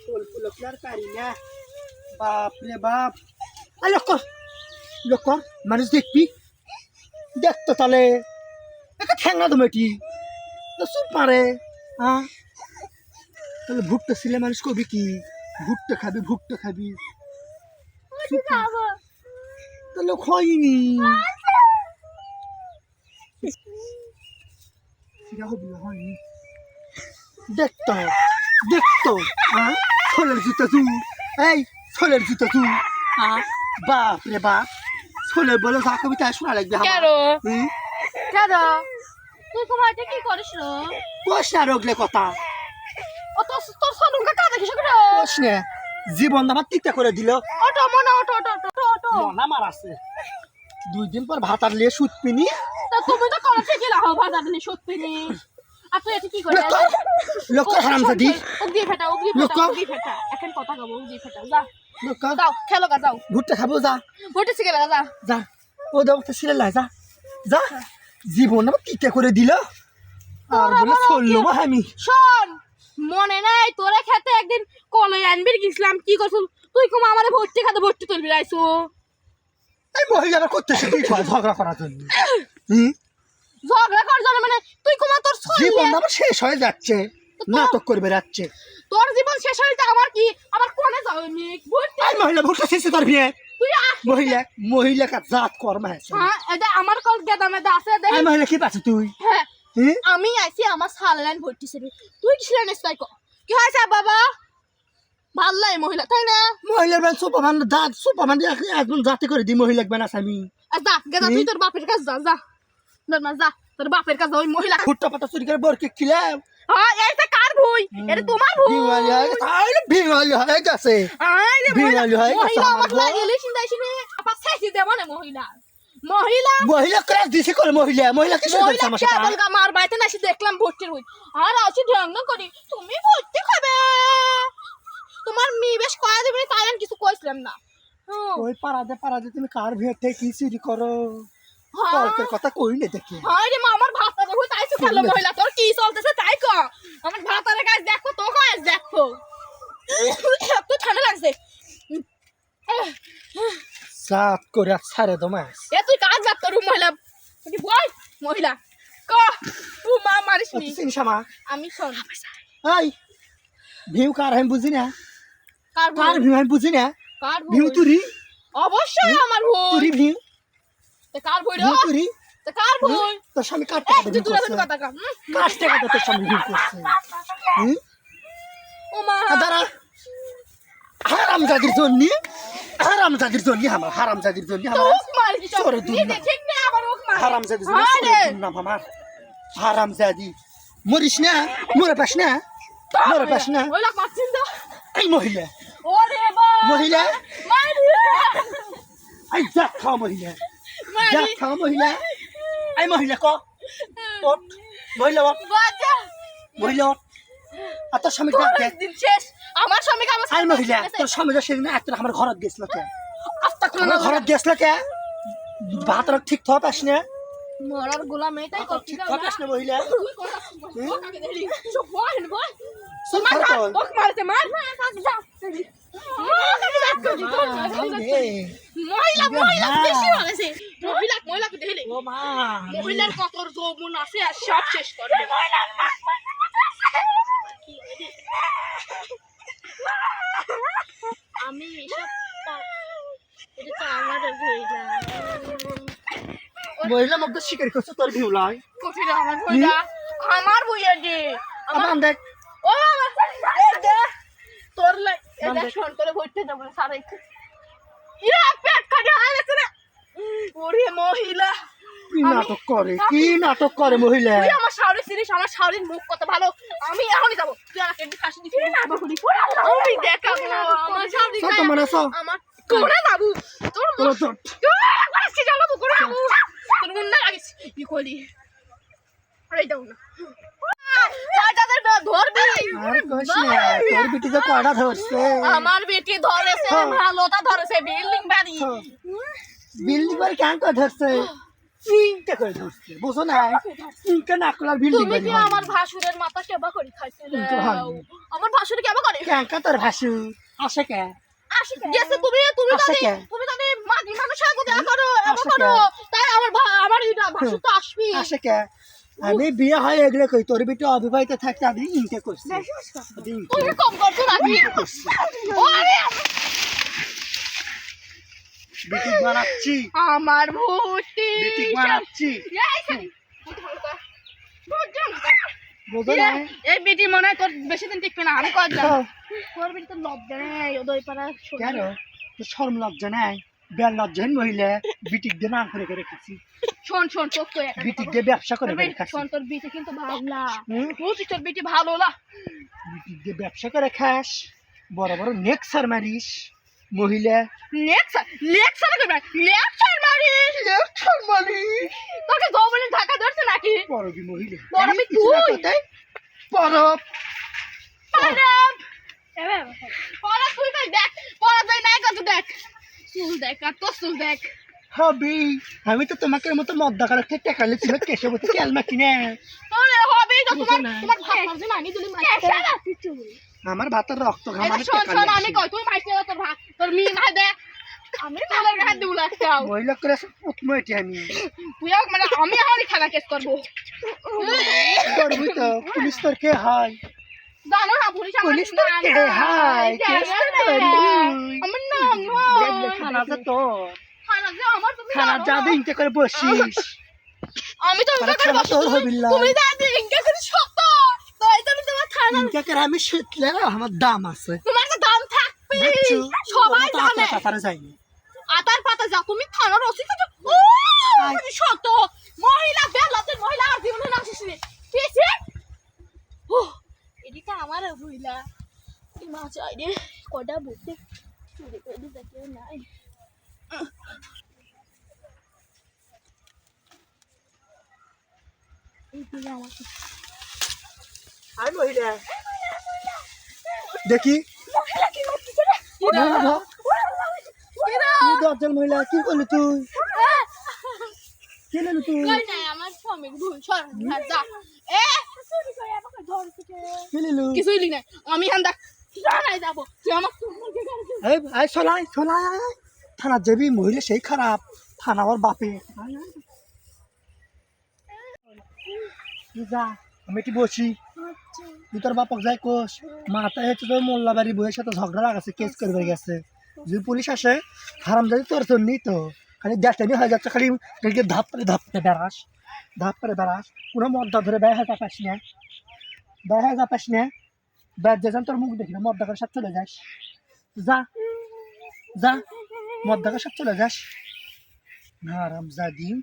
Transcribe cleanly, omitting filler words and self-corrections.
ফুলফুলকলার পারি না বাপ রে বাপ আই লক্ষ মানুষ দেখবি দেখতো তাহলে একটা ঠ্যাংনা তো মেটি তো চুপ মারে হ্যাঁ তাহলে ভুট্টা ছিলে মানুষ কবি কি ভুট্টা খাবি তাহলে হয়নি হয়নি দেখতো হ্যাঁ ছোলের জুতা তুই এই ছোলের জুতা তুই হ্যাঁ বাপ রে বাপ ছোলে বলে যা কবি তাই শোনা লাগবে তুই তোমার কি করিস রে কোশ না রোগলে কথা ও তো তোর সনু কাকা দেখিস করে কোশ না জীবন আমার তিতা করে দিল অটো মনে অটো মন আমার আছে 2 দিন পর ভাত আর লিয়ে সুত পিনি তা তুমি তো কলেজে গেলা হও বাজার নিয়ে সত্যি নি আর তুই এটা কি করে লোক হারামজাদি উগদি ফেটা এখন কথা কব উগদি ফেটা যা লোক যাও খেলো গা যাও ভুট্টা খাবো যা ভোটে শিখে যা যা ও দাও তো ছিলে লাই যা জীবন আমার তিতা করে দিল আর বলে চললো মা আমি শোন মনে নাই তোরে খেতে একদিন কলই আনবির গেছিলাম কি করছুন তুই কম আমারে ভর্তি তুলবি রাইছো এই মহিলারা করতেছে কি ঝগড়া করার জন্য ঝগড়া করার জন্য মানে তুই কম তোর জীবন আমার শেষ হয়ে যাচ্ছে নাটক করে বেড়াচ্ছে তোর জীবন শেষ হইতে আমার কোনে যাও নি ভর্তি এই মহিলা ভুট্টা শেষে তোর বিয়ে তুই মহিলা কা জাত কর্মা আছে হ্যাঁ এটা আমার কল গেদামেদা আছে দেখ এই মহিলা কি পাচ্ছ তুই হ্যাঁ আমি আইছি আমার সাললাইন ভর্তি ছিল তুই কিছিলেন এসটাই কি হইছে বাবা ভাল্লাই মহিলা তাই না মহিলার বান সুপারমান একদম জাতি করে দি মহিলা বান আসামি যা গেদা তুই তোর বাপের কাছে যা যা তোর বাপের কাছে ওই মহিলা ভুট্টা পাতা চুরি করে বরকে খিলাও হ্যাঁ এইটা কার ভুই এটা তোমার ভুই ভিঙালি হয়ে গেছে ভিঙালি হয়ে গেছে মহিলা আমার লাগিলে চিন্তাইছি রে আপা শেষি দেব না মহিলা ক্রাশ দিছে করে মহিলা কি শুরু করছে আমার সাথে বলগা মার বাইতে নাসি দেখলাম ভর্তির হই আর আছি ঢং না করি তুমি ভর্তি খাবে তোমার মি বেশ কয়া দিবি তাই আমি কিছু কইছিলাম না ওই পারাদে তুমি কার ভেটে কি চুরি করো তর্কের কথা কই না দেখি হাই রে মা আমার ভাত দেখো তাই তো খেলো মহিলা তোর কি চলতেছে তাই ক আমার ভাতারে কাজ দেখো তো কাজ দেখো এত ঠান্ডা লাগছে সাত করে ছাড়ে দমা এ তুই কাজ বাদ করু মহিলা তুই বল মহিলা ক তুই মা মারিস নি চিনসামা আমি শোন এই ভিউ কার আমি বুঝি না কার ভিউ আমি বুঝি না কার ভিউ তুরি অবশ্যই আমার ভুল তুরি ভিউ তে কার ভুল ভিউ তুরি তে কার ভুল তোর স্বামী কার টাকা তুই ভিউ তুই করছে কথা কম কার টাকা তোর স্বামী ভিউ করছে ও মা দাঁড়া হারামজাদির জন্য আমার হারামজাদির জন্য আমার সরে দুন না ঠিক না আবার ওক মার হারামজাদির জন্য সরে দুন না আমার হারামজাদি মরিস না মরে পাস না ওইলা মারছিস তো এই মহিলা ওরে বাবা মহিলা মারি এই যা খাও মহিলা এই মহিলা ওঠ মহিলা ওঠ আর তোর স্বামী ডাক দেখ দিন শেষ আমার স্বামীকে আমার এই মহিলা তোর স্বামী সেদিন একটা আমার ঘরত গেছিল কে আমার ঘরত গেছিল কে ভাত ঠিক থাক পাস না মরার গোলাম এটাই করছিস ঠিক থাক পাস না মহিলা মহিলার কত যৌবন আছে আর সব শেষ করবে আমি মহিলা মধ্যে শিকার করছে তোর ভিউ লাই আমার বইয়া যে আমার দেখ ও তোর শোন করে ভরতে যাবো সারাই পেট খাটে হাইলেছে রে ওরে মহিলা কি নাটক করে মহিলা তুই আমার শাওরি সিরিস আমার শাওরির মুখ কত ভালো আমি এখনই যাবো তুই আমাকে একটু ফাঁসি দিবি না বাবু আমি দেখাবো আমার শাওরি আমার কোনে বাবু তোর আসছে যাবো কোনে বাবু তোর মন না লাগিস কি করি আরে দাও না আমার বেটি ধরেছে ভালোটা ধরেছে বিল্ডিং বাড়ি কেন ধরছে ইনকে করে ধরছে বুঝো না ইনকে না কলার বিল্ডিং তুমি কি আমার ভাসুরের মাথা কেবা করে খাইছিলে ইনকে ভালো। আমার ভাসুর কেবা করে ক্যাঙ্কা তোর ভাসু আসে কে গেছে তুমি তুমি আসে জানি কে? তুমি জানি মাঝি মানুষের সাথে দেখা করো এমন আসে করো কে? তাই আমার এটা ভাসুর তো আসবি আসে কে আমি বিয়ে হয় এগুলো কই তোর বিটি অবিবাহিত থাকতে আমি ইনকে করছি তুমি কম করছো নাকি ওরে বিটি বানাচ্ছি আমার ভূতি বিটি বানাচ্ছি বুঝো না এই বিটি মনে হয় তোর বেশি দিন টিকবে না আমি কয়েক হ্যাঁ। তোর বিটি তো লজ্জা নেই ওদয় পাড়া কেন তো শরম লজ্জা নাই বেল লজ্জাহীন মহিলা বিটিক দিয়ে নাম করে করে খাচ্ছি শোন শোন তোর তো একটা বিটিক দিয়ে ব্যবসা করে করে খাচ্ছি শোন তোর বিটি কিন্তু ভালো না হুম? বুঝছিস তোর বিটি ভালো না বিটিক দিয়ে ব্যবসা করে খাস বড় বড় নেক্সার মারিস মহিলা লেকচার করবে লেকচার মারিস তোকে গভর্নমেন্ট ঢাকা ধরছে নাকি পরবী মহিলা পরবী তুই? পরব পারাম পড়া তুই ভাই দেখ পড়া যায় নাই কত দেখ চুল দেখ আর তোর চুল দেখ হবি আমি তো তোমাকে মতো মদ্দা করে টাকা লে তুমি কেসে বলতে কেলমা কিনে তোর হবে তো বুঝো তোমার না। তোমার ভাত যে মানি দিলি মাইতে চুল আমার ভাতের রক্ত ঘামানো শোন টাকা শোন আমি কই তুই মাইতে তোর ভাত তোর মি মাই দে আমি তোর হাত দিউ লাগতাও মহিলা করে উৎময়টি আমি তুই মানে আমি হাওড়ি খানা কেস করব করবি তো পুলিশ তোর কে হয় জানো না পুলিশ আমার পুলিশ তোর কে হয় কেস তো করবি আমার নাম দেখলে খানাতে তোর খানা যে আমার তুমি খানা জানো যা না। দিনকে করে বসিস আমি তো খানা ইনকা করে খানা বসে তোর তুমি- হবিল্লা তুমি জানি ইনকা করে সত্য তাই তো আমি তোমার খানা ইনকে করে আমি শিখলে আমার দাম আছে তোমার তো দাম থাকবে দেখছো সবাই তোর মতো জানে আতার পাতারে যায়নি আতার পাতা যা তুমি থানার ওসি তো ও তুমি সত্য মহিলা বেলাতে মহিলা আর জীবনে নাম শেষে পেয়েছে ও এদিকে আমার মহিলা এই মাছ আইরে কটা বুঝতে চুরি করে দিতে কেউ নাই এই দিকে আমার আই মহিলা দেখি মহিলা কি করতেছে রে তুই দশজন মহিলা কি করলি তুই কি নিলি তুই কই নাই আমার স্বামীর ভুল সর যা এ চুরি করে আমাকে ধরছে কি নিলু কিছুই লিখ নাই আমি হান দেখ জানাই যাবো তুই আমার মুরগি গাড়ি এই আই চলাই চলাই থানা যাবি মহিলা সেই খারাপ থানা ওর বাপে আয়, আয়। তুই যা আমি একটু বসি তুই তোর বাপক যাই কোষ মাথায় হচ্ছে তোর মোল্লা বাড়ি বইয়ের সাথে ঝগড়া লাগাছে কেস করবে গেছে যদি পুলিশ আসে হারাম যদি তোর জন্যই তো খালি দেখানি হয়ে যাচ্ছে খালি ধাপ করে বেড়াস কোনো মদ্দা ধরে বেড়া হয়ে যাপাস না বেড়া হয়ে যাপাস না বেড় যে তোর মুখ দেখি না মদ্দা করে সব চলে যাস যা যা মদ্দা করে সব চলে যাস হারাম যা দিন